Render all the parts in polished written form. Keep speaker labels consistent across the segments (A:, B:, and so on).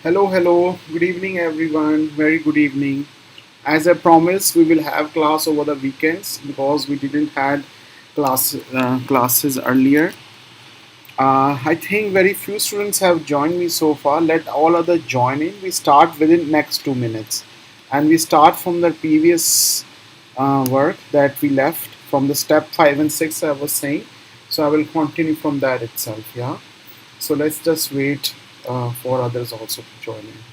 A: Hello. Good evening, everyone. Very good evening. As I promised, we will have class over the weekends because we didn't had classes earlier. I think very few students have joined me so far. Let all other join in. We start within next 2 minutes, and we start from the previous work that we left from the step 5 and 6. I was saying, so I will continue from that itself. Yeah. So let's just wait for others also to join in.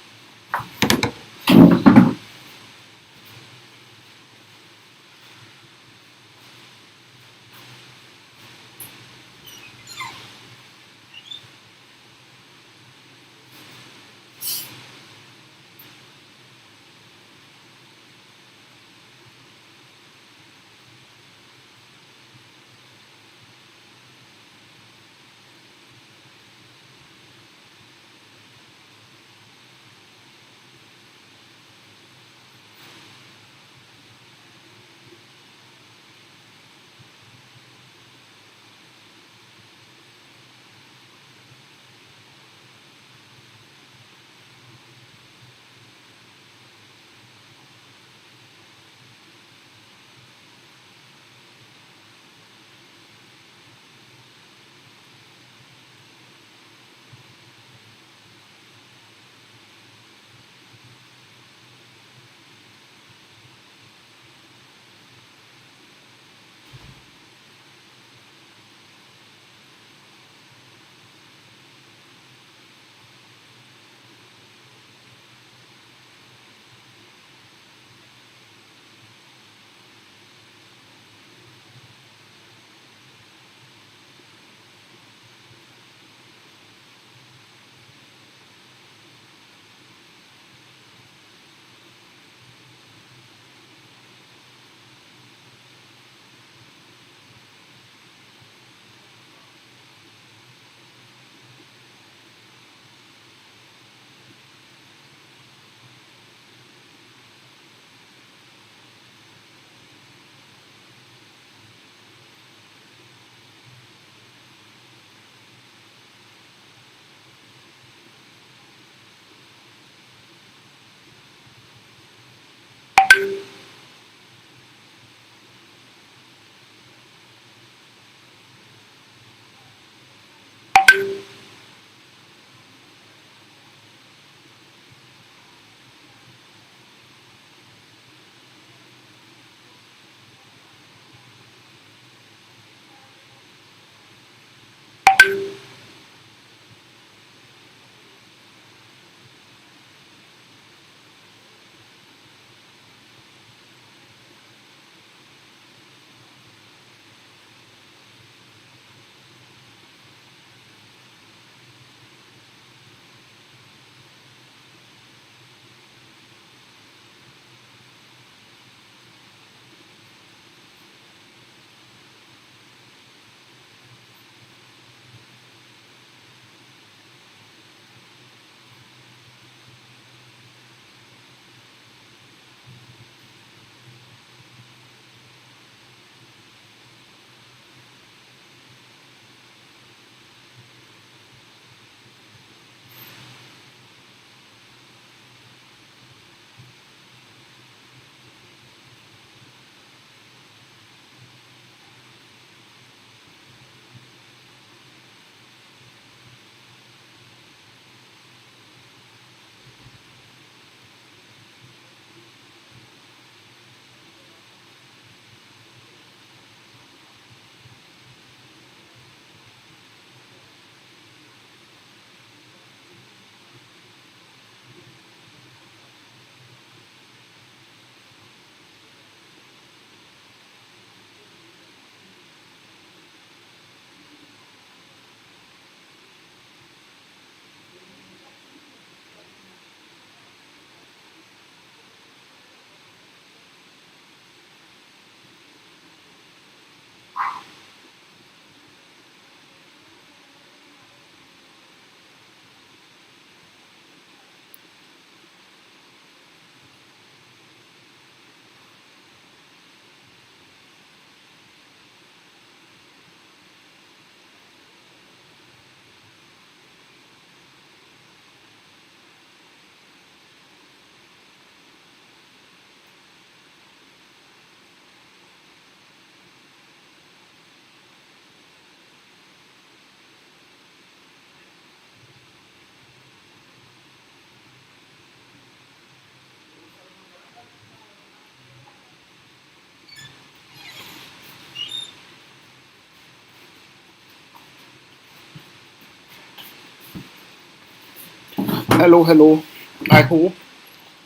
A: Hello, hello. I hope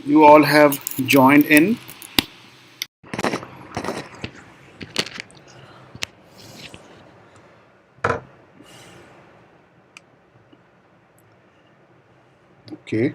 A: you all have joined in. Okay.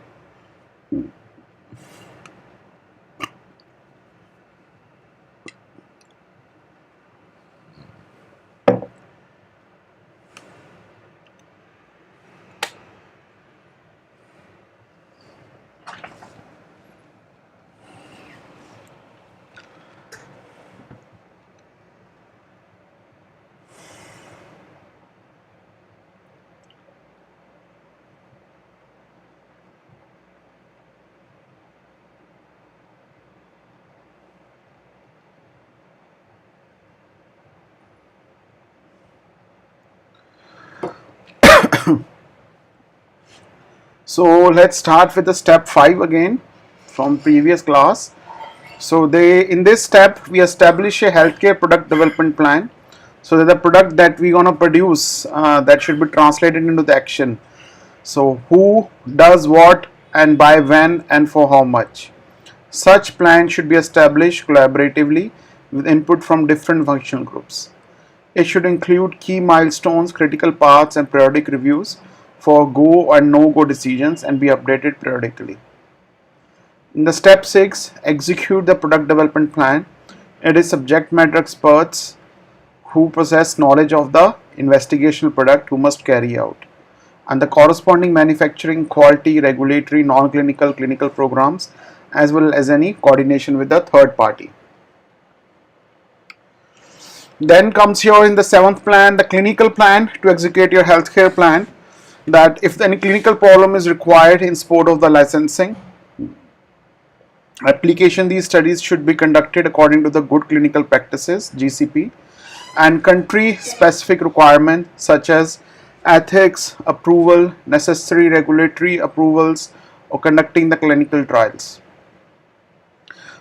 A: So let's start with the step 5 again from previous class. So they in this step we establish a healthcare product development plan. So that the product that we're gonna produce that should be translated into the action. So who does what and by when and for how much. Such plan should be established collaboratively with input from different functional groups. It should include key milestones, critical paths, and periodic reviews for go and no go decisions and be updated periodically. In the step 6, execute the product development plan. It is subject matter experts who possess knowledge of the investigational product who must carry out, and the corresponding manufacturing, quality, regulatory, non-clinical, clinical programs, as well as any coordination with the third party. Then comes here in the 7th plan, the clinical plan to execute your healthcare plan. That if any clinical problem is required in support of the licensing application, these studies should be conducted according to the good clinical practices (GCP) and country specific requirements such as ethics, approval, necessary regulatory approvals, or conducting the clinical trials.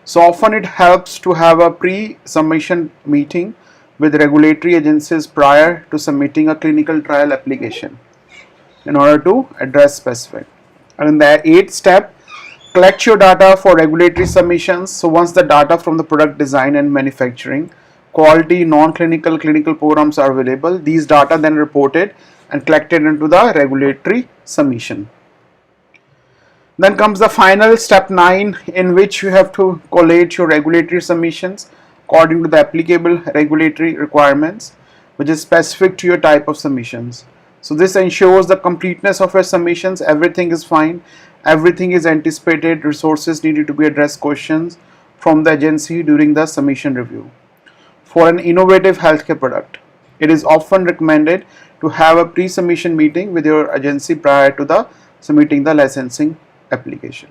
A: So often it helps to have a pre-submission meeting with regulatory agencies prior to submitting a clinical trial application in order to address specific. And in the 8th step, collect your data for regulatory submissions. So once the data from the product design and manufacturing, quality, non-clinical, clinical programs are available, these data then reported and collected into the regulatory submission. Then comes the final step 9, in which you have to collate your regulatory submissions according to the applicable regulatory requirements, which is specific to your type of submissions. So this ensures the completeness of your submissions. Everything is fine, everything is anticipated, resources needed to be addressed questions from the agency during the submission review. For an innovative healthcare product, it is often recommended to have a pre-submission meeting with your agency prior to the submitting the licensing application.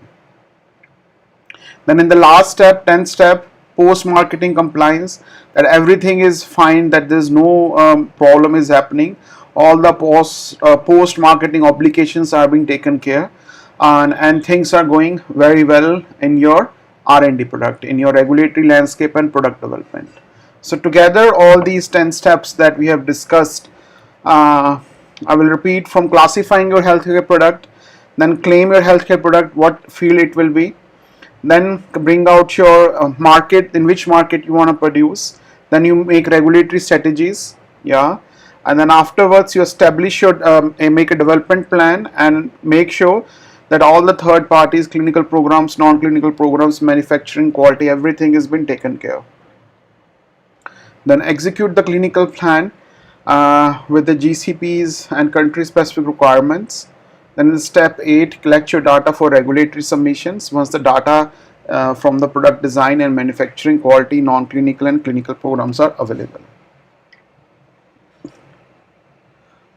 A: Then in the last step, 10th step, post-marketing compliance, that everything is fine, that there's no problem is happening, all the post-marketing obligations are being taken care, and things are going very well in your R&D product, in your regulatory landscape and product development. So together all these 10 steps that we have discussed, I will repeat: from classifying your healthcare product, then claim your healthcare product, what field it will be, then bring out your market, in which market you want to produce, then you make regulatory strategies, yeah, and then afterwards you establish your make a development plan and make sure that all the third parties, clinical programs, non-clinical programs, manufacturing, quality, everything has been taken care of. Then execute the clinical plan with the GCPs and country specific requirements. Then in step 8, collect your data for regulatory submissions. Once the data from the product design and manufacturing, quality, non-clinical and clinical programs are available.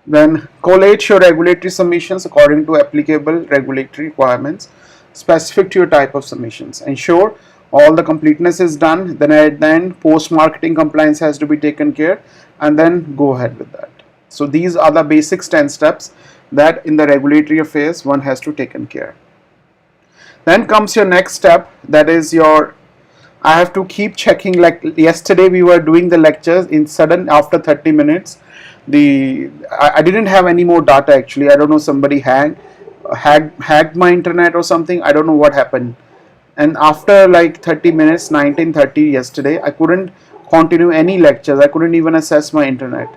A: Then collate your regulatory submissions according to applicable regulatory requirements specific to your type of submissions. Ensure all the completeness is done. Then at the end, post-marketing compliance has to be taken care, and then go ahead with that. So these are the basic 10 steps that in the regulatory affairs one has to taken care. Then comes your next step, that is your, I have to keep checking. Like yesterday we were doing the lectures, in sudden after 30 minutes I didn't have any more data actually. I don't know, somebody hanged hacked my internet or something. I don't know what happened. And after like 30 minutes, 19:30 yesterday, I couldn't continue any lectures. I couldn't even access my internet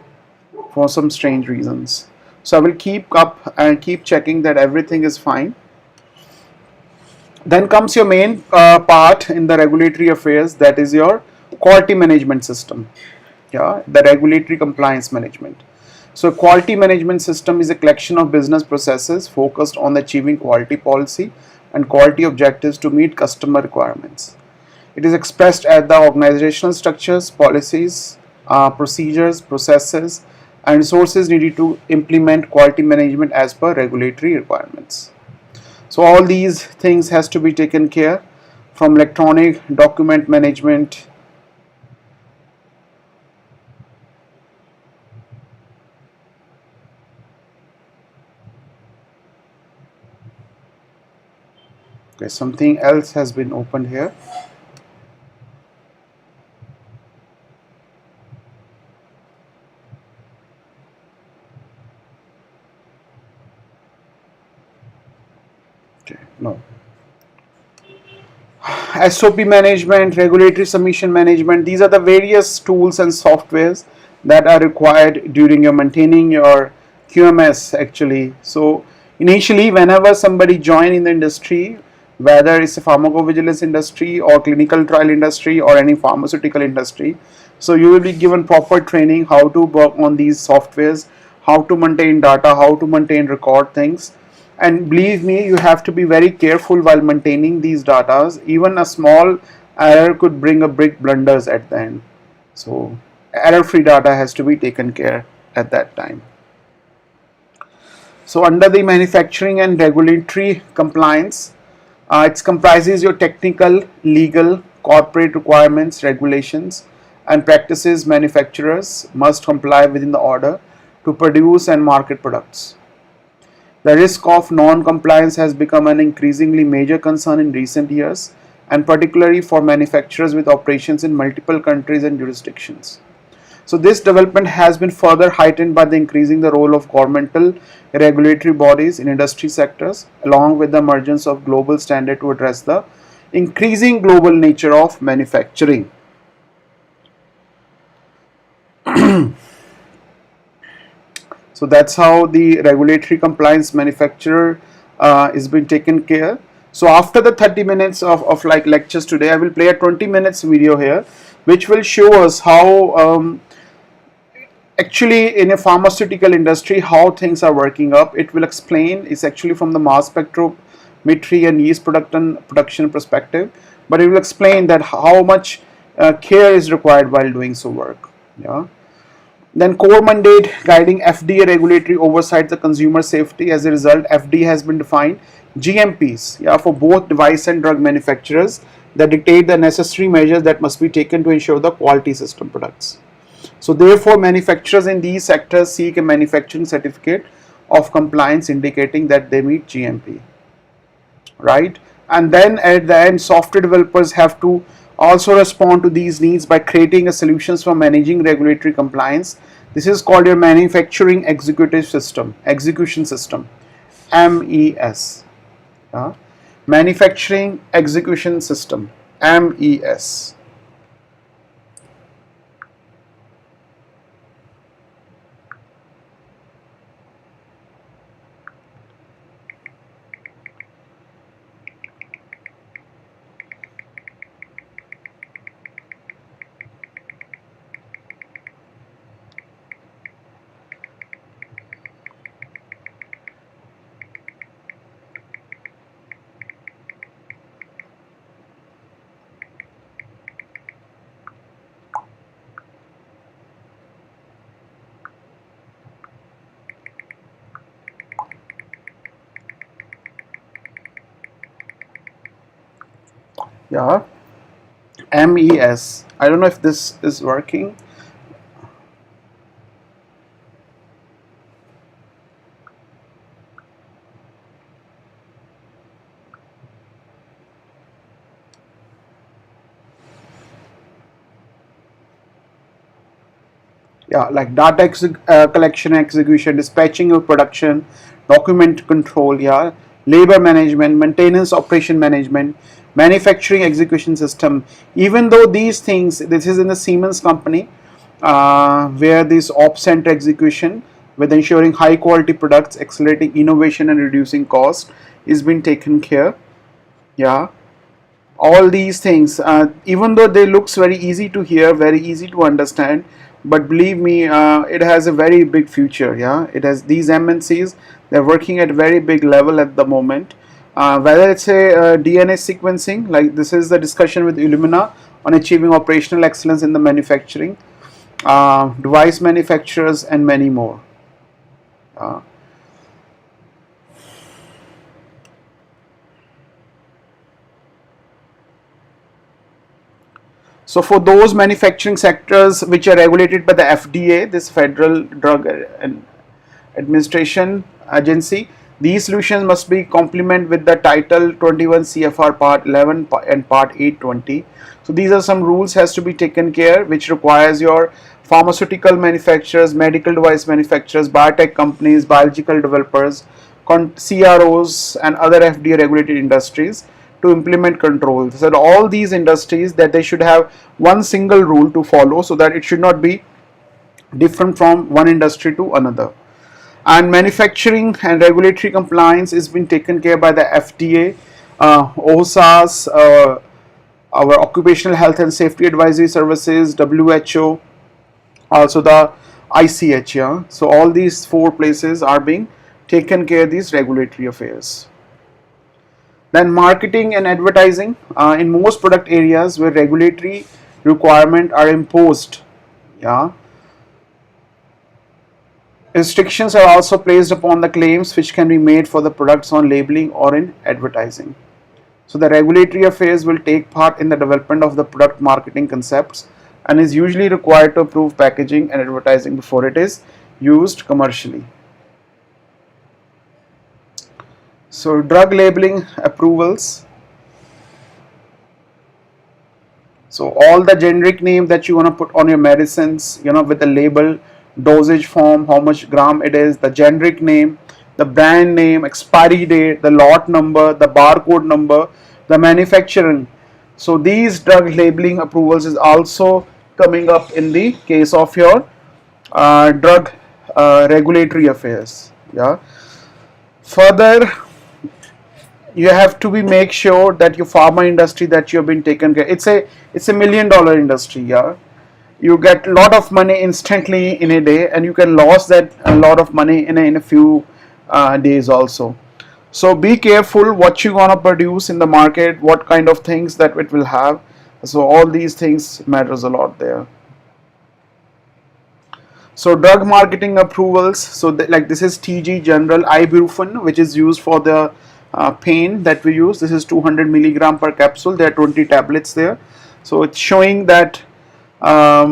A: for some strange reasons. So I will keep up and keep checking that everything is fine. Then comes your main part in the regulatory affairs, that is your quality management system. Yeah, the regulatory compliance management. So quality management system is a collection of business processes focused on achieving quality policy and quality objectives to meet customer requirements. It is expressed as the organizational structures, policies, procedures, processes, and resources needed to implement quality management as per regulatory requirements. So all these things has to be taken care from electronic document management. Okay, something else has been opened here. Okay, no. SOP management, regulatory submission management, these are the various tools and softwares that are required during your maintaining your QMS actually. So initially whenever somebody join in the industry, whether it's a pharmacovigilance industry or clinical trial industry or any pharmaceutical industry, so you will be given proper training how to work on these softwares, how to maintain data, how to maintain record things. And believe me, you have to be very careful while maintaining these datas. Even a small error could bring a big blunders at the end. So error free data has to be taken care at that time. So under the manufacturing and regulatory compliance, it comprises your technical, legal, corporate requirements, regulations, and practices manufacturers must comply within the order to produce and market products. The risk of non-compliance has become an increasingly major concern in recent years, and particularly for manufacturers with operations in multiple countries and jurisdictions. So this development has been further heightened by the increasing the role of governmental regulatory bodies in industry sectors, along with the emergence of global standard to address the increasing global nature of manufacturing. So that's how the regulatory compliance manufacturer is being taken care. So after the 30 minutes of like lectures today, I will play a 20 minutes video here, which will show us how actually in a pharmaceutical industry how things are working up. It will explain, it's actually from the mass spectrometry and yeast production perspective, but it will explain that how much care is required while doing so work. Yeah. Then core mandate guiding FDA regulatory oversight the consumer safety. As a result, FDA has been defined GMPs, yeah, for both device and drug manufacturers that dictate the necessary measures that must be taken to ensure the quality system products. So therefore, manufacturers in these sectors seek a manufacturing certificate of compliance indicating that they meet GMP, right? And then at the end, software developers have to also respond to these needs by creating a solutions for managing regulatory compliance. This is called your manufacturing execution system, MES. uh, Manufacturing execution system, MES. Yeah, MES. I don't know if this is working. Yeah, like data collection, execution, dispatching of production, document control, yeah, labor management, maintenance, operation management, manufacturing execution system. Even though these things, this is in the Siemens company, where this ops center execution with ensuring high quality products, accelerating innovation and reducing cost is being taken care. Yeah, all these things, even though they looks very easy to hear, very easy to understand, but believe me, it has a very big future. Yeah, it has these MNCs, they're working at very big level at the moment. Whether it's a DNA sequencing, like this is the discussion with Illumina on achieving operational excellence in the manufacturing, device manufacturers, and many more. uh, So for those manufacturing sectors which are regulated by the FDA, this Federal Drug and Administration Agency, these solutions must be complement with the Title 21 CFR Part 11 and Part 820. So these are some rules has to be taken care, which requires your pharmaceutical manufacturers, medical device manufacturers, biotech companies, biological developers, CROs, and other FDA regulated industries to implement controls. So all these industries that they should have one single rule to follow, so that it should not be different from one industry to another. And manufacturing and regulatory compliance is being taken care by the FDA, OSAS, our Occupational Health and Safety Advisory Services, WHO, also the ICH. Yeah? So all these four places are being taken care of these regulatory affairs. Then marketing and advertising, in most product areas where regulatory requirements are imposed. Yeah, restrictions are also placed upon the claims which can be made for the products on labeling or in advertising. So the regulatory affairs will take part in the development of the product marketing concepts and is usually required to approve packaging and advertising before it is used commercially. So drug labeling approvals. So all the generic name that you want to put on your medicines, with the label, dosage form, how much gram it is, the generic name, the brand name, expiry date, the lot number, the barcode number, the manufacturing. So these drug labeling approvals is also coming up in the case of your drug regulatory affairs. Yeah. Further, you have to be make sure that your pharma industry that you have been taken care. It's a $1 million industry. Yeah, you get a lot of money instantly in a day, and you can lose that a lot of money in a few days also. So be careful what you gonna produce in the market, what kind of things that it will have. So all these things matters a lot there. So drug marketing approvals. So like this is TG General ibuprofen, which is used for the pain that we use. This is 200 milligram per capsule. There are 20 tablets there. So it's showing that all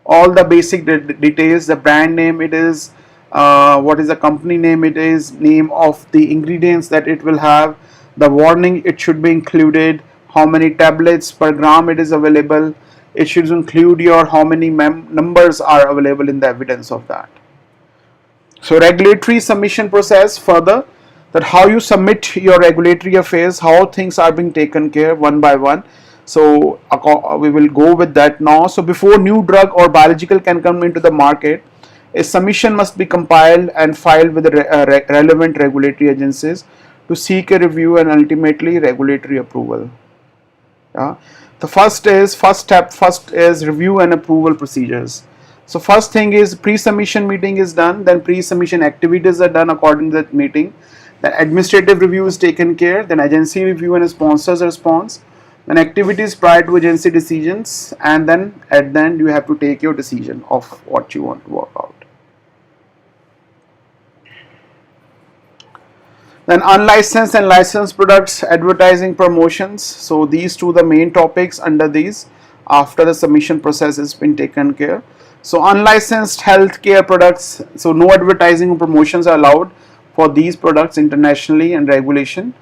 A: the basic details, the brand name it is, what is the company name it is, name of the ingredients that it will have, the warning it should be included, how many tablets per gram it is available. It should include your how many numbers are available in the evidence of that. So regulatory submission process further, that how you submit your regulatory affairs, how things are being taken care one by one. So we will go with that now. So before new drug or biological can come into the market, a submission must be compiled and filed with the relevant regulatory agencies to seek a review and ultimately regulatory approval. Yeah. The first is review and approval procedures. So first thing is pre-submission meeting is done, then pre-submission activities are done according to that meeting. Then administrative review is taken care, then agency review and sponsors response, then activities prior to agency decisions, and then at the end you have to take your decision of what you want to work out. Then unlicensed and licensed products, advertising, promotions. So these two the main topics under these after the submission process has been taken care. So unlicensed healthcare products, so no advertising or promotions are allowed for these products internationally and regulation.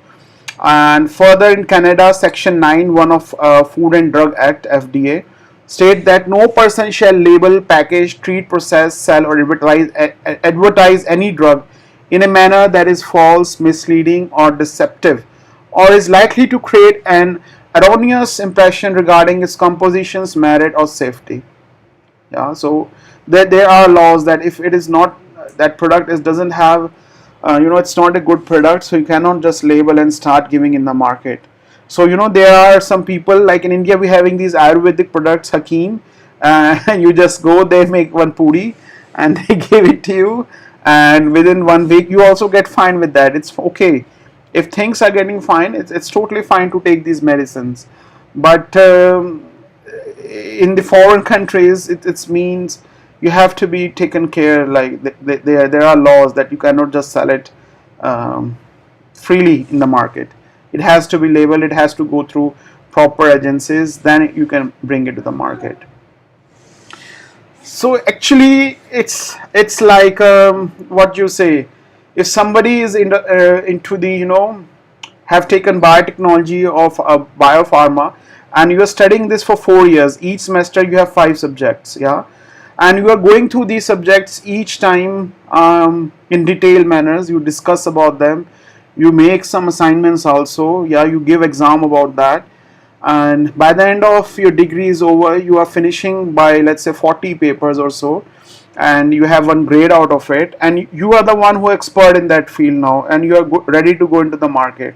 A: And further in Canada, Section 9(1) of Food and Drug Act (FDA). state that no person shall label, package, treat, process, sell, or advertise any drug in a manner that is false, misleading, or deceptive, or is likely to create an erroneous impression regarding its composition's merit or safety. Yeah, so there are laws that if it is not, that product is doesn't have, it's not a good product, so you cannot just label and start giving in the market. So there are some people, like in India we having these Ayurvedic products, Hakim, you just go, they make one puri and they give it to you, and within 1 week you also get fine with that. It's okay if things are getting fine, it's totally fine to take these medicines. But in the foreign countries, it means you have to be taken care, like there are laws that you cannot just sell it freely in the market. It has to be labeled, it has to go through proper agencies, then you can bring it to the market. So actually it's like, what you say, if somebody is into the, have taken biotechnology of biopharma, and you are studying this for 4 years, each semester you have 5 subjects, yeah, and you are going through these subjects each time in detailed manners, you discuss about them, you make some assignments also, yeah, you give exam about that, and by the end of your degree is over, you are finishing by, let's say, 40 papers or so, and you have one grade out of it, and you are the one who expert in that field now, and you are ready to go into the market.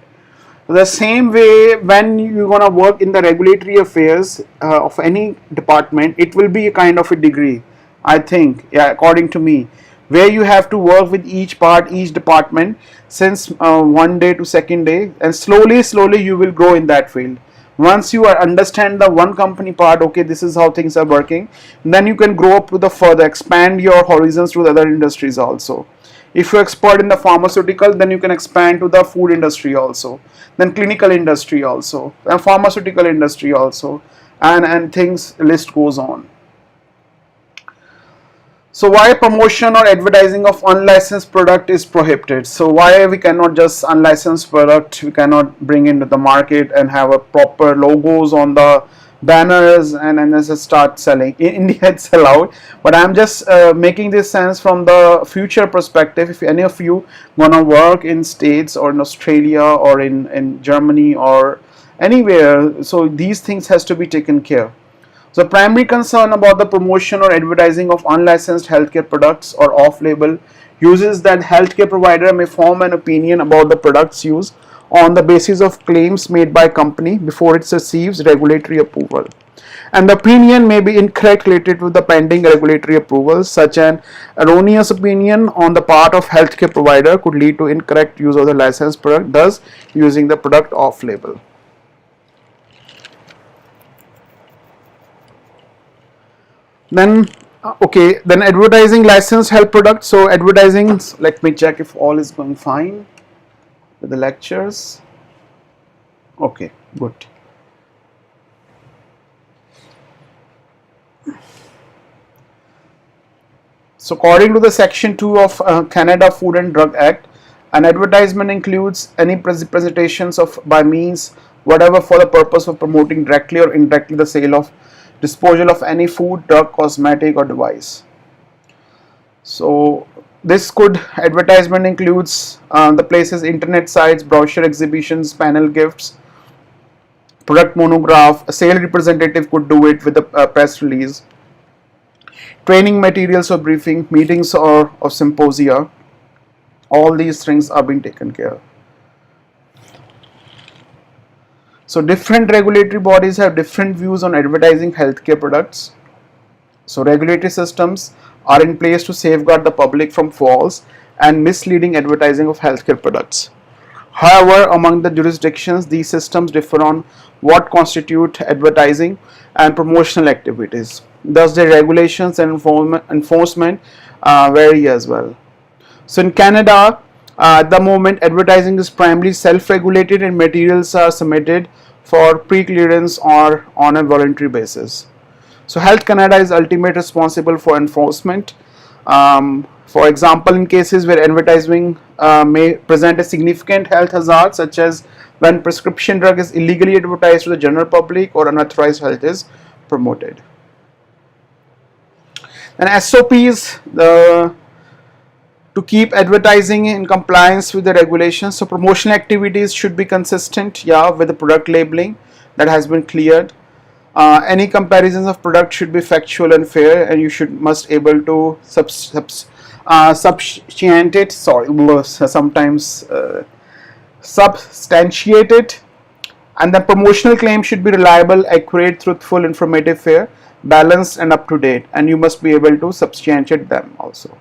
A: The same way, when you're gonna work in the regulatory affairs of any department, it will be a kind of a degree, I think, yeah, according to me, where you have to work with each part, each department, since one day to second day, and slowly you will grow in that field. Once you understand the one company part, okay, this is how things are working, then you can grow up to the further, expand your horizons to the other industries also. If you're expert in the pharmaceutical, then you can expand to the food industry also, then clinical industry also, and pharmaceutical industry also, and things, list goes on. So why promotion or advertising of unlicensed product is prohibited? So why we cannot just unlicensed product, we cannot bring into the market and have a proper logos on the banners and just start selling? In India it's allowed, but I'm just making this sense from the future perspective. If any of you gonna work in States or in Australia or in Germany or anywhere, so these things has to be taken care. So primary concern about the promotion or advertising of unlicensed healthcare products or off-label uses that healthcare provider may form an opinion about the product's use on the basis of claims made by company before it receives regulatory approval. And the opinion may be incorrect related to the pending regulatory approvals. Such an erroneous opinion on the part of healthcare provider could lead to incorrect use of the licensed product, thus using the product off-label. Then okay, then advertising licensed health products. So advertising, let me check if all is going fine with the lectures. Okay, good. So according to the section 2 of Canada Food and Drug Act, an advertisement includes any presentations of by means whatever for the purpose of promoting directly or indirectly the sale of disposal of any food, drug, cosmetic or device. So this could advertisement includes the places, internet sites, brochure exhibitions, panel gifts, product monograph. A sale representative could do it with a press release, training materials or briefing, meetings or symposia. All these things are being taken care of. So different regulatory bodies have different views on advertising healthcare products. So regulatory systems are in place to safeguard the public from false and misleading advertising of healthcare products. However, among the jurisdictions, these systems differ on what constitute advertising and promotional activities. Thus, the regulations and enforcement vary as well. So in Canada, at the moment, advertising is primarily self-regulated and materials are submitted for pre-clearance or on a voluntary basis. So Health Canada is ultimately responsible for enforcement. For example, in cases where advertising may present a significant health hazard, such as when prescription drug is illegally advertised to the general public or unauthorized health is promoted. And SOPs, to keep advertising in compliance with the regulations. So promotional activities should be consistent, yeah, with the product labeling that has been cleared. Any comparisons of product should be factual and fair, and you must able to substantiate. Sorry, sometimes substantiate it. And the promotional claim should be reliable, accurate, truthful, informative, fair, balanced, and up to date. And you must be able to substantiate them also.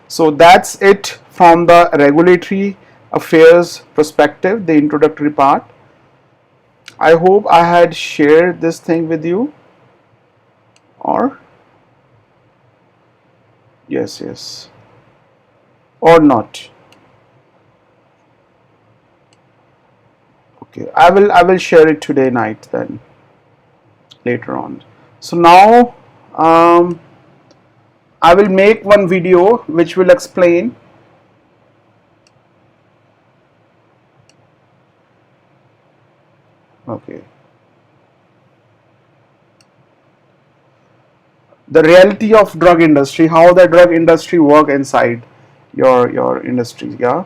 A: So that's it from the regulatory affairs perspective, the introductory part. I hope I had shared this thing with you. Or yes, or not. Okay, I will share it today night then, later on. So now I will make one video which will explain the reality of drug industry, how the drug industry work inside your industry, yeah.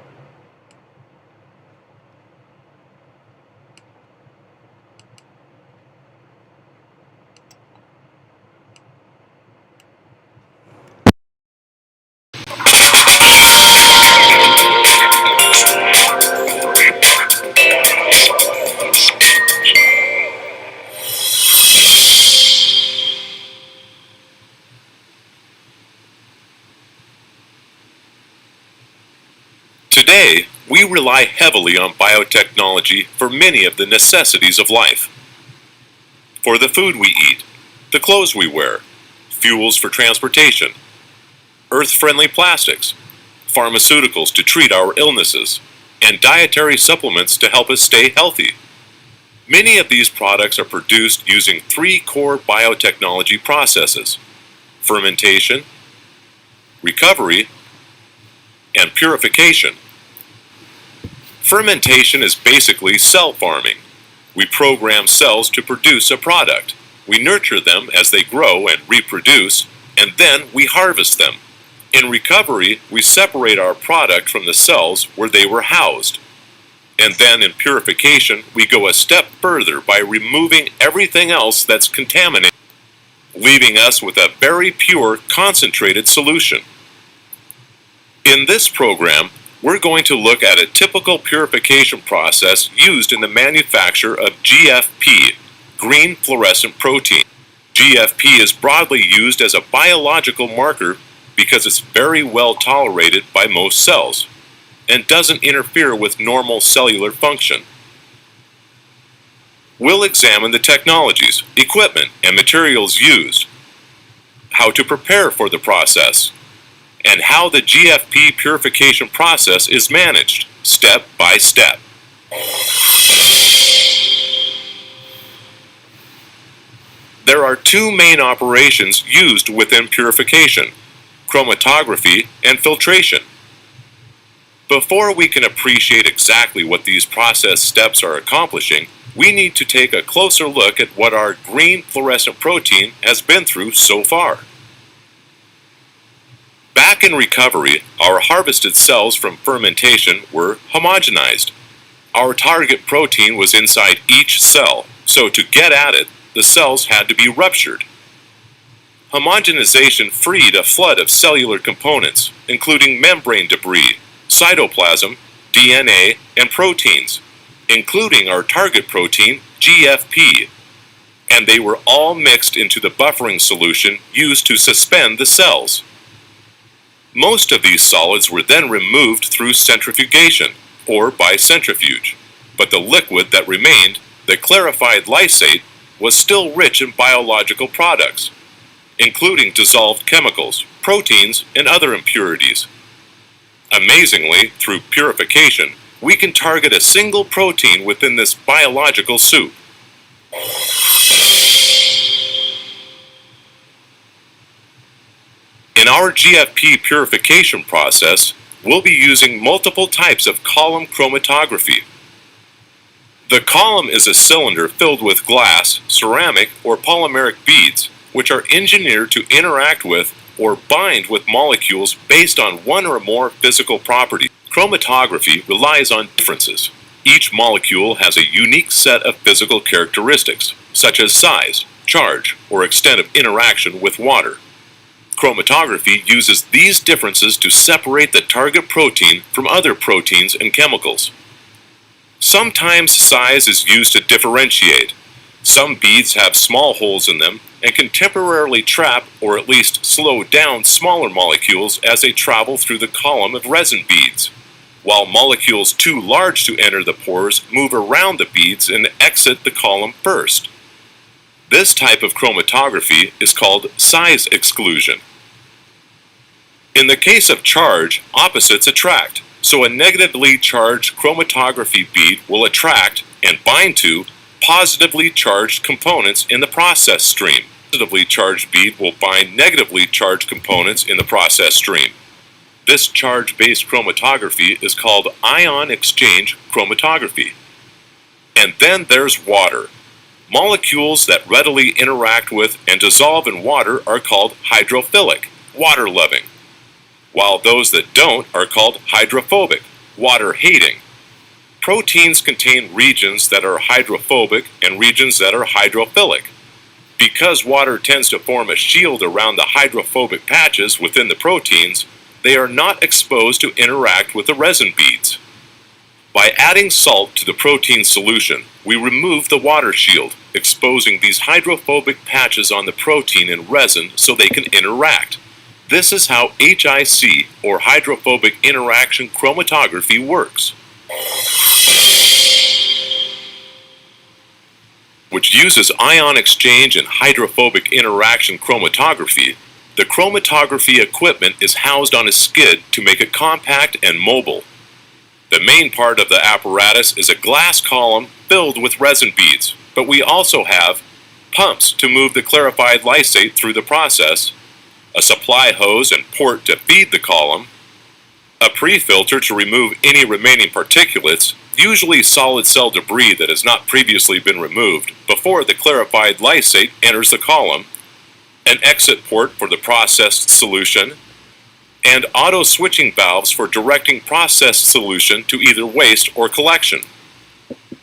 B: Today, we rely heavily on biotechnology for many of the necessities of life. For the food we eat, the clothes we wear, fuels for transportation, earth-friendly plastics, pharmaceuticals to treat our illnesses, and dietary supplements to help us stay healthy. Many of these products are produced using three core biotechnology processes: fermentation, recovery, and purification. Fermentation is basically cell farming. We program cells to produce a product. We nurture them as they grow and reproduce, and then we harvest them. In recovery, we separate our product from the cells where they were housed. And then in purification, we go a step further by removing everything else that's contaminated, leaving us with a very pure, concentrated solution. In this program, we're going to look at a typical purification process used in the manufacture of GFP, green fluorescent protein. GFP is broadly used as a biological marker because it's very well tolerated by most cells and doesn't interfere with normal cellular function. We'll examine the technologies, equipment, and materials used, how to prepare for the process, and how the GFP purification process is managed, step by step. There are two main operations used within purification: chromatography and filtration. Before we can appreciate exactly what these process steps are accomplishing, we need to take a closer look at what our green fluorescent protein has been through so far. Back in recovery, our harvested cells from fermentation were homogenized. Our target protein was inside each cell, so to get at it, the cells had to be ruptured. Homogenization freed a flood of cellular components, including membrane debris, cytoplasm, DNA, and proteins, including our target protein, GFP, and they were all mixed into the buffering solution used to suspend the cells. Most of these solids were then removed through centrifugation, or by centrifuge, but the liquid that remained, the clarified lysate, was still rich in biological products, including dissolved chemicals, proteins, and other impurities. Amazingly, through purification, we can target a single protein within this biological soup. In our GFP purification process, we'll be using multiple types of column chromatography. The column is a cylinder filled with glass, ceramic, or polymeric beads, which are engineered to interact with or bind with molecules based on one or more physical properties. Chromatography relies on differences. Each molecule has a unique set of physical characteristics, such as size, charge, or extent of interaction with water. Chromatography uses these differences to separate the target protein from other proteins and chemicals. Sometimes size is used to differentiate. Some beads have small holes in them and can temporarily trap or at least slow down smaller molecules as they travel through the column of resin beads, while molecules too large to enter the pores move around the beads and exit the column first. This type of chromatography is called size exclusion. In the case of charge, opposites attract. So a negatively charged chromatography bead will attract and bind to positively charged components in the process stream. A positively charged bead will bind negatively charged components in the process stream. This charge-based chromatography is called ion exchange chromatography. And then there's water. Molecules that readily interact with and dissolve in water are called hydrophilic, water-loving, while those that don't are called hydrophobic, water-hating. Proteins contain regions that are hydrophobic and regions that are hydrophilic. Because water tends to form a shield around the hydrophobic patches within the proteins, they are not exposed to interact with the resin beads. By adding salt to the protein solution, we remove the water shield, exposing these hydrophobic patches on the protein and resin so they can interact. This is how HIC, or hydrophobic interaction chromatography, works, which uses ion exchange and hydrophobic interaction chromatography. The chromatography equipment is housed on a skid to make it compact and mobile. The main part of the apparatus is a glass column filled with resin beads, but we also have pumps to move the clarified lysate through the process, a supply hose and port to feed the column, a pre-filter to remove any remaining particulates, usually solid cell debris that has not previously been removed, before the clarified lysate enters the column, an exit port for the processed solution, and auto switching valves for directing processed solution to either waste or collection.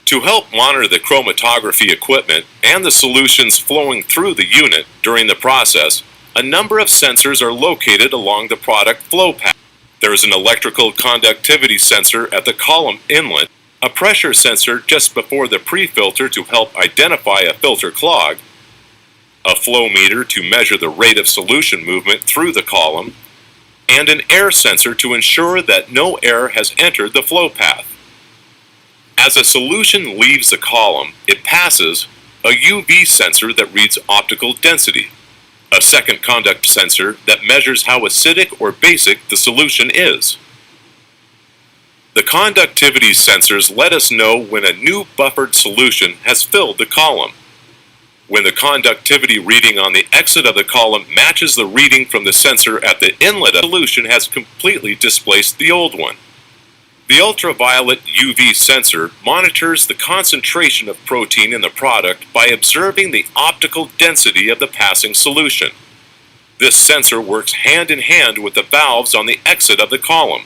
B: To help monitor the chromatography equipment and the solutions flowing through the unit during the process, a number of sensors are located along the product flow path. There is an electrical conductivity sensor at the column inlet, a pressure sensor just before the pre-filter to help identify a filter clog, a flow meter to measure the rate of solution movement through the column, and an air sensor to ensure that no air has entered the flow path. As a solution leaves the column, it passes a UV sensor that reads optical density, a second conduct sensor that measures how acidic or basic the solution is. The conductivity sensors let us know when a new buffered solution has filled the column. When the conductivity reading on the exit of the column matches the reading from the sensor at the inlet, a solution has completely displaced the old one. The ultraviolet UV sensor monitors the concentration of protein in the product by observing the optical density of the passing solution. This sensor works hand in hand with the valves on the exit of the column.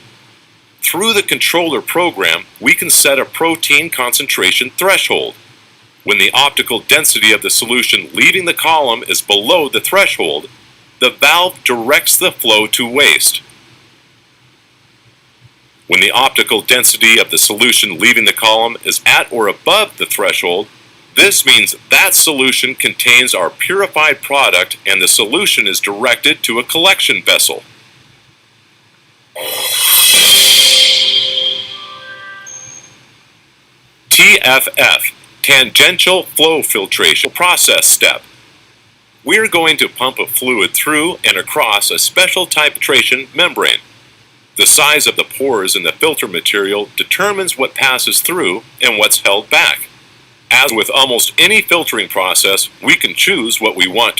B: Through the controller program, we can set a protein concentration threshold. When the optical density of the solution leaving the column is below the threshold, the valve directs the flow to waste. When the optical density of the solution leaving the column is at or above the threshold, this means that solution contains our purified product and the solution is directed to a collection vessel. TFF, Tangential Flow Filtration Process Step. We are going to pump a fluid through and across a special type filtration membrane. The size of the pores in the filter material determines what passes through and what's held back. As with almost any filtering process, we can choose what we want